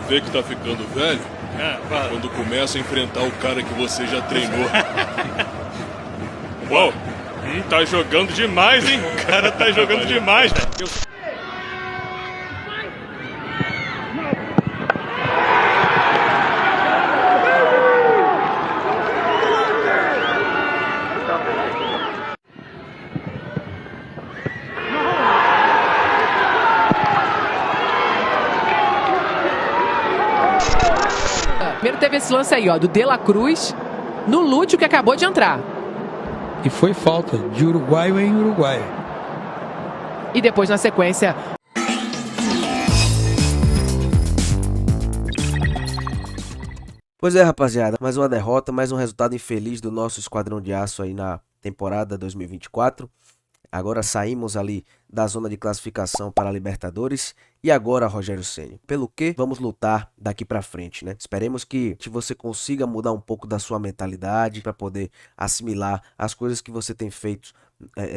vê que tá ficando velho quando começa a enfrentar o cara que você já treinou. Uou, tá jogando demais, hein? O cara tá jogando demais, velho. Primeiro teve esse lance aí, ó, do De La Cruz no Lúcio, que acabou de entrar. E foi falta de uruguaio em uruguaio. E depois, na sequência... Pois é, rapaziada, mais uma derrota, mais um resultado infeliz do nosso Esquadrão de Aço aí na temporada 2024. Agora saímos ali da zona de classificação para a Libertadores. E agora, Rogério Ceni, pelo que vamos lutar daqui para frente, né? Esperemos que você consiga mudar um pouco da sua mentalidade para poder assimilar as coisas que você tem feito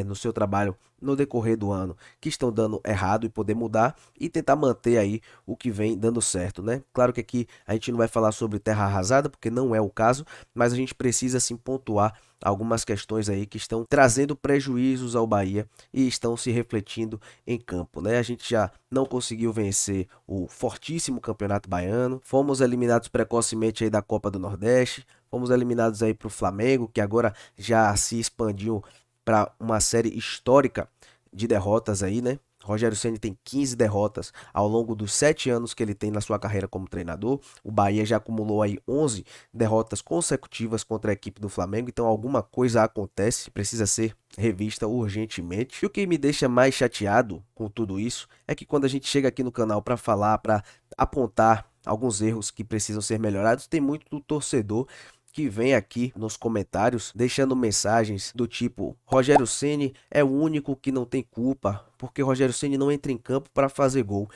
no seu trabalho no decorrer do ano, que estão dando errado, e poder mudar e tentar manter aí o que vem dando certo, né? Claro que aqui a gente não vai falar sobre terra arrasada, porque não é o caso, mas a gente precisa sim pontuar algumas questões aí que estão trazendo prejuízos ao Bahia e estão se refletindo em campo, né? A gente já não conseguiu vencer o fortíssimo Campeonato Baiano, fomos eliminados precocemente aí da Copa do Nordeste, fomos eliminados aí para o Flamengo, que agora já se expandiu para uma série histórica de derrotas aí, né? Rogério Ceni tem 15 derrotas ao longo dos 7 anos que ele tem na sua carreira como treinador. O Bahia já acumulou aí 11 derrotas consecutivas contra a equipe do Flamengo. Então alguma coisa acontece, precisa ser revista urgentemente. E o que me deixa mais chateado com tudo isso é que quando a gente chega aqui no canal para falar, para apontar alguns erros que precisam ser melhorados, tem muito do torcedor que vem aqui nos comentários deixando mensagens do tipo: Rogério Ceni é o único que não tem culpa, porque Rogério Ceni não entra em campo para fazer gol.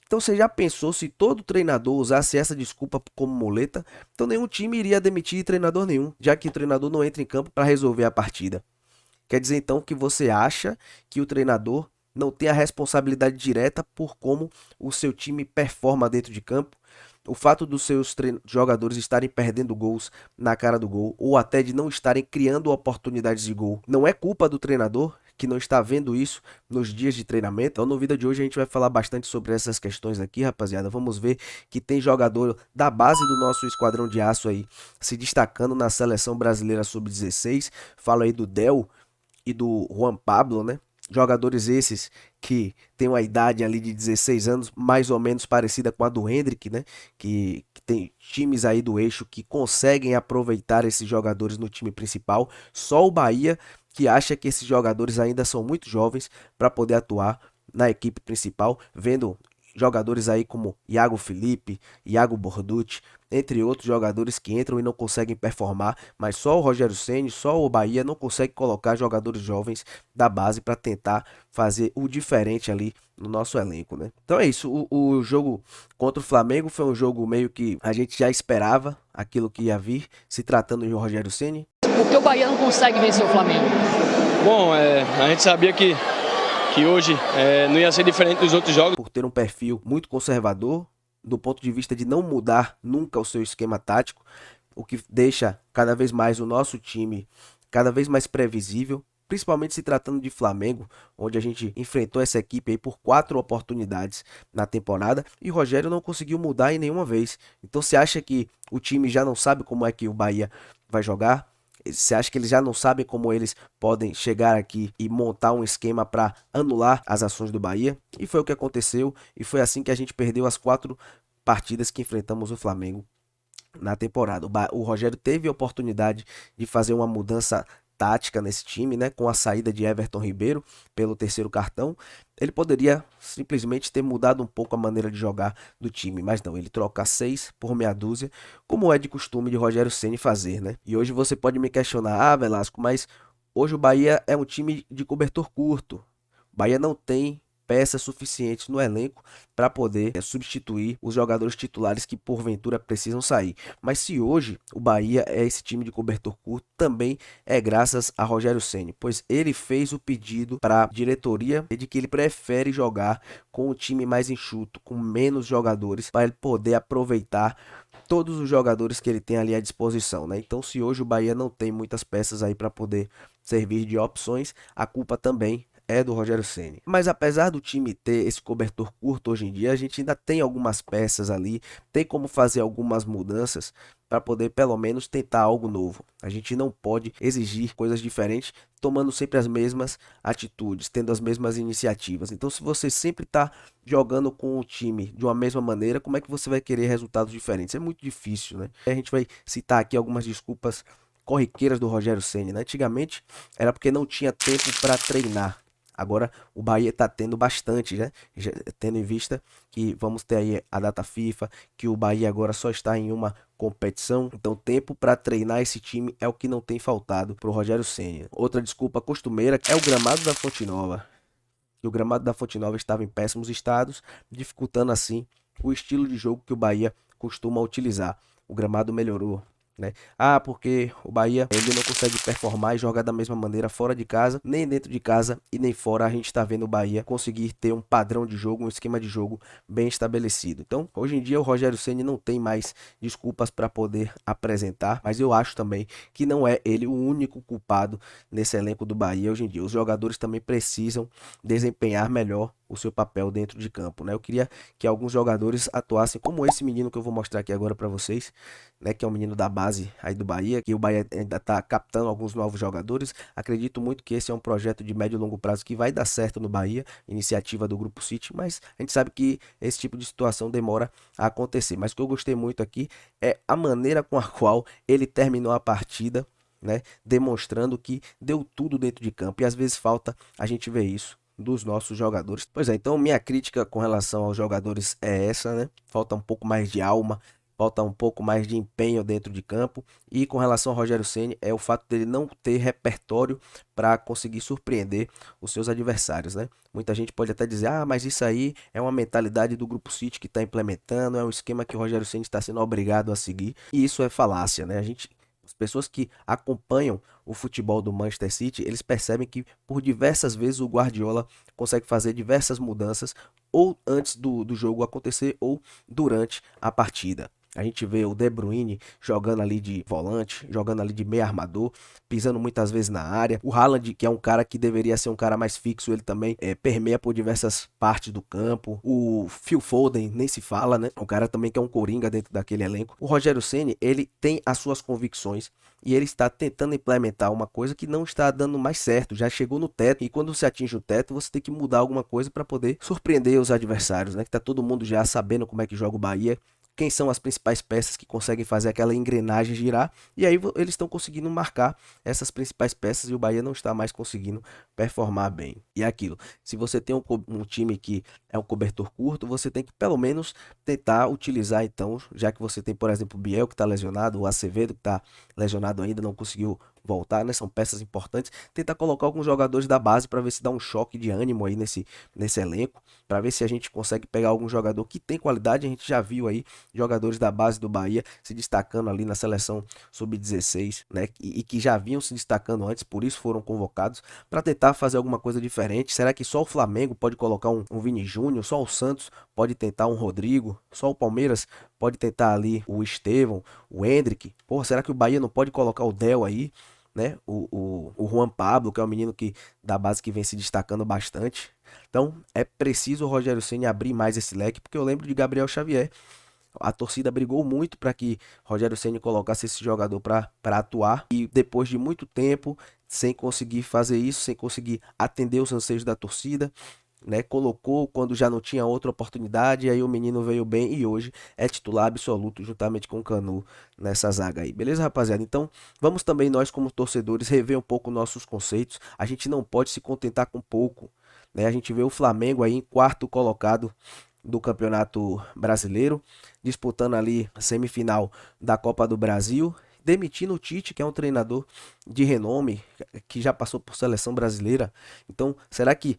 Então você já pensou, se todo treinador usasse essa desculpa como muleta, então nenhum time iria demitir treinador nenhum, já que o treinador não entra em campo para resolver a partida. Quer dizer então que você acha que o treinador não tem a responsabilidade direta por como o seu time performa dentro de campo? O fato dos seus jogadores estarem perdendo gols na cara do gol, ou até de não estarem criando oportunidades de gol, não é culpa do treinador que não está vendo isso nos dias de treinamento? Então no vídeo de hoje a gente vai falar bastante sobre essas questões aqui, rapaziada. Vamos ver que tem jogador da base do nosso Esquadrão de Aço aí se destacando na seleção brasileira sub-16. Falo aí do Del e do Juan Pablo, né? Jogadores esses que tem uma idade ali de 16 anos, mais ou menos parecida com a do Hendrick, né? Que tem times aí do eixo que conseguem aproveitar esses jogadores no time principal. Só o Bahia que acha que esses jogadores ainda são muito jovens para poder atuar na equipe principal, vendo jogadores aí como Iago Felipe, Iago Borducci, entre outros jogadores que entram e não conseguem performar, mas só o Rogério Ceni, só o Bahia não consegue colocar jogadores jovens da base para tentar fazer o diferente ali no nosso elenco, né? Então é isso, o jogo contra o Flamengo foi um jogo meio que a gente já esperava aquilo que ia vir, se tratando de Rogério Ceni. Por que o Bahia não consegue vencer o Flamengo? Bom, a gente sabia que hoje não ia ser diferente dos outros jogos. Por ter um perfil muito conservador, do ponto de vista de não mudar nunca o seu esquema tático, o que deixa cada vez mais o nosso time cada vez mais previsível, principalmente se tratando de Flamengo, onde a gente enfrentou essa equipe aí por 4 oportunidades na temporada e Rogério não conseguiu mudar em nenhuma vez. Então você acha que o time já não sabe como é que o Bahia vai jogar? Você acha que eles já não sabem como eles podem chegar aqui e montar um esquema para anular as ações do Bahia? E foi o que aconteceu, e foi assim que a gente perdeu as 4 partidas que enfrentamos o Flamengo na temporada. O Rogério teve a oportunidade de fazer uma mudança tática nesse time, né, com a saída de Everton Ribeiro pelo 3º cartão. Ele poderia simplesmente ter mudado um pouco a maneira de jogar do time, mas não, ele troca 6 por meia dúzia, como é de costume de Rogério Ceni fazer, né? E hoje você pode me questionar: Velasco, mas hoje o Bahia é um time de cobertor curto. O Bahia não tem peças suficientes no elenco para poder substituir os jogadores titulares que porventura precisam sair. Mas se hoje o Bahia é esse time de cobertor curto, também é graças a Rogério Ceni, pois ele fez o pedido para a diretoria de que ele prefere jogar com o time mais enxuto, com menos jogadores, para ele poder aproveitar todos os jogadores que ele tem ali à disposição, né? Então, se hoje o Bahia não tem muitas peças aí para poder servir de opções, a culpa também é do Rogério Ceni. Mas apesar do time ter esse cobertor curto hoje em dia, a gente ainda tem algumas peças ali, tem como fazer algumas mudanças para poder pelo menos tentar algo novo. A gente não pode exigir coisas diferentes, tomando sempre as mesmas atitudes, tendo as mesmas iniciativas. Então, se você sempre está jogando com o time de uma mesma maneira, como é que você vai querer resultados diferentes? É muito difícil, né? A gente vai citar aqui algumas desculpas corriqueiras do Rogério Ceni, né? Antigamente era porque não tinha tempo para treinar. Agora o Bahia está tendo bastante, né? Já, tendo em vista que vamos ter aí a data FIFA, que o Bahia agora só está em uma competição. Então tempo para treinar esse time é o que não tem faltado para o Rogério Ceni. Outra desculpa costumeira é o gramado da Fonte Nova. O gramado da Fonte Nova estava em péssimos estados, dificultando assim o estilo de jogo que o Bahia costuma utilizar. O gramado melhorou, né? Porque o Bahia ele não consegue performar e jogar da mesma maneira fora de casa, nem dentro de casa e nem fora. A gente está vendo o Bahia conseguir ter um padrão de jogo, um esquema de jogo bem estabelecido. Então, hoje em dia o Rogério Ceni não tem mais desculpas para poder apresentar, mas eu acho também que não é ele o único culpado nesse elenco do Bahia hoje em dia. Os jogadores também precisam desempenhar melhor o seu papel dentro de campo, né? Eu queria que alguns jogadores atuassem como esse menino que eu vou mostrar aqui agora para vocês, né? Que é um menino da base aí do Bahia, que o Bahia ainda tá captando alguns novos jogadores. Acredito muito que esse é um projeto de médio e longo prazo que vai dar certo no Bahia, iniciativa do Grupo City, mas a gente sabe que esse tipo de situação demora a acontecer. Mas o que eu gostei muito aqui é a maneira com a qual ele terminou a partida, né? Demonstrando que deu tudo dentro de campo, e às vezes falta a gente ver isso dos nossos jogadores. Pois é, então minha crítica com relação aos jogadores é essa, né? Falta um pouco mais de alma, falta um pouco mais de empenho dentro de campo. E com relação ao Rogério Ceni, é o fato dele não ter repertório para conseguir surpreender os seus adversários, né? Muita gente pode até dizer, mas isso aí é uma mentalidade do Grupo City que está implementando, é um esquema que o Rogério Ceni está sendo obrigado a seguir. E isso é falácia, né? As pessoas que acompanham o futebol do Manchester City, eles percebem que por diversas vezes o Guardiola consegue fazer diversas mudanças, ou antes do jogo acontecer, ou durante a partida. A gente vê o De Bruyne jogando ali de volante, jogando ali de meio armador, pisando muitas vezes na área. O Haaland, que é um cara que deveria ser um cara mais fixo, ele também permeia por diversas partes do campo. O Phil Foden, nem se fala, né? O cara também que é um coringa dentro daquele elenco. O Rogério Ceni, ele tem as suas convicções e ele está tentando implementar uma coisa que não está dando mais certo, já chegou no teto, e quando você atinge o teto, você tem que mudar alguma coisa para poder surpreender os adversários, né? Que tá todo mundo já sabendo como é que joga o Bahia, quem são as principais peças que conseguem fazer aquela engrenagem girar, e aí eles estão conseguindo marcar essas principais peças e o Bahia não está mais conseguindo performar bem. E é aquilo, se você tem um time que é um cobertor curto, você tem que pelo menos tentar utilizar, então, já que você tem, por exemplo, o Biel que está lesionado, o Acevedo que está lesionado ainda, não conseguiu voltar, né? São peças importantes. Tentar colocar alguns jogadores da base para ver se dá um choque de ânimo aí nesse elenco, para ver se a gente consegue pegar algum jogador que tem qualidade. A gente já viu aí jogadores da base do Bahia se destacando ali na seleção sub-16, né? E que já vinham se destacando antes, por isso foram convocados para tentar fazer alguma coisa diferente. Será que só o Flamengo pode colocar um Vini Júnior? Só o Santos pode tentar um Rodrigo? Só o Palmeiras pode tentar ali o Estevão, o Hendrick? Porra, será que o Bahia não pode colocar o Del aí? Né? O Juan Pablo, que é um menino da base que vem se destacando bastante. Então é preciso o Rogério Ceni abrir mais esse leque, porque eu lembro de Gabriel Xavier. A torcida brigou muito para que Rogério Ceni colocasse esse jogador para atuar, e depois de muito tempo sem conseguir fazer isso, sem conseguir atender os anseios da torcida, né, colocou quando já não tinha outra oportunidade, e aí o menino veio bem e hoje é titular absoluto juntamente com o Canu nessa zaga aí, beleza, rapaziada? Então vamos também nós como torcedores rever um pouco nossos conceitos. A gente não pode se contentar com pouco, né? A gente vê o Flamengo aí em quarto colocado do Campeonato Brasileiro, disputando ali a semifinal da Copa do Brasil, demitindo o Tite, que é um treinador de renome, que já passou por seleção brasileira. Então, será que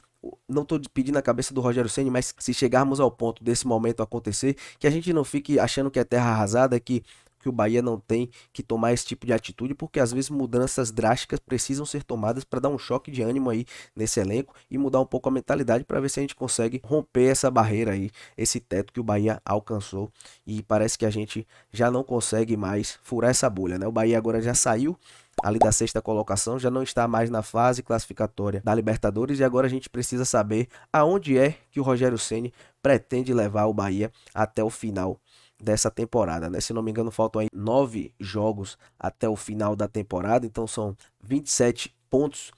não tô pedindo a cabeça do Rogério Ceni, mas se chegarmos ao ponto desse momento acontecer, que a gente não fique achando que é terra arrasada, que o Bahia não tem que tomar esse tipo de atitude, porque às vezes mudanças drásticas precisam ser tomadas para dar um choque de ânimo aí nesse elenco e mudar um pouco a mentalidade para ver se a gente consegue romper essa barreira aí, esse teto que o Bahia alcançou, e parece que a gente já não consegue mais furar essa bolha, né? O Bahia agora já saiu ali da 6ª colocação, já não está mais na fase classificatória da Libertadores, e agora a gente precisa saber aonde é que o Rogério Ceni pretende levar o Bahia até o final dessa temporada, né? Se não me engano, faltam aí 9 jogos até o final da temporada, então são 27 pontos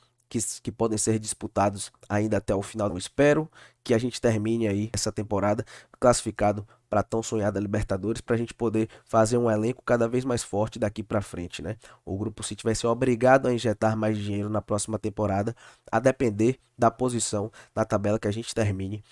que podem ser disputados ainda até o final. Eu espero que a gente termine aí essa temporada classificado para tão sonhada Libertadores, para a gente poder fazer um elenco cada vez mais forte daqui para frente, né? O Grupo City vai ser obrigado a injetar mais dinheiro na próxima temporada, a depender da posição na tabela que a gente termine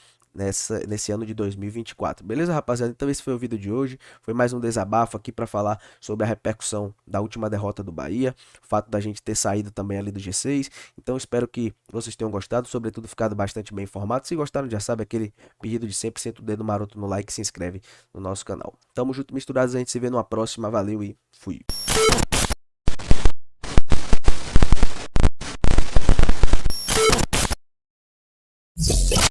nesse ano de 2024. Beleza, rapaziada? Então esse foi o vídeo de hoje. Foi mais um desabafo aqui para falar sobre a repercussão da última derrota do Bahia, o fato da gente ter saído também ali do G6. Então espero que vocês tenham gostado, sobretudo ficado bastante bem informado. Se gostaram, já sabe, aquele pedido de sempre, senta o dedo maroto no like e se inscreve no nosso canal. Tamo junto, misturados, a gente se vê numa próxima. Valeu e fui!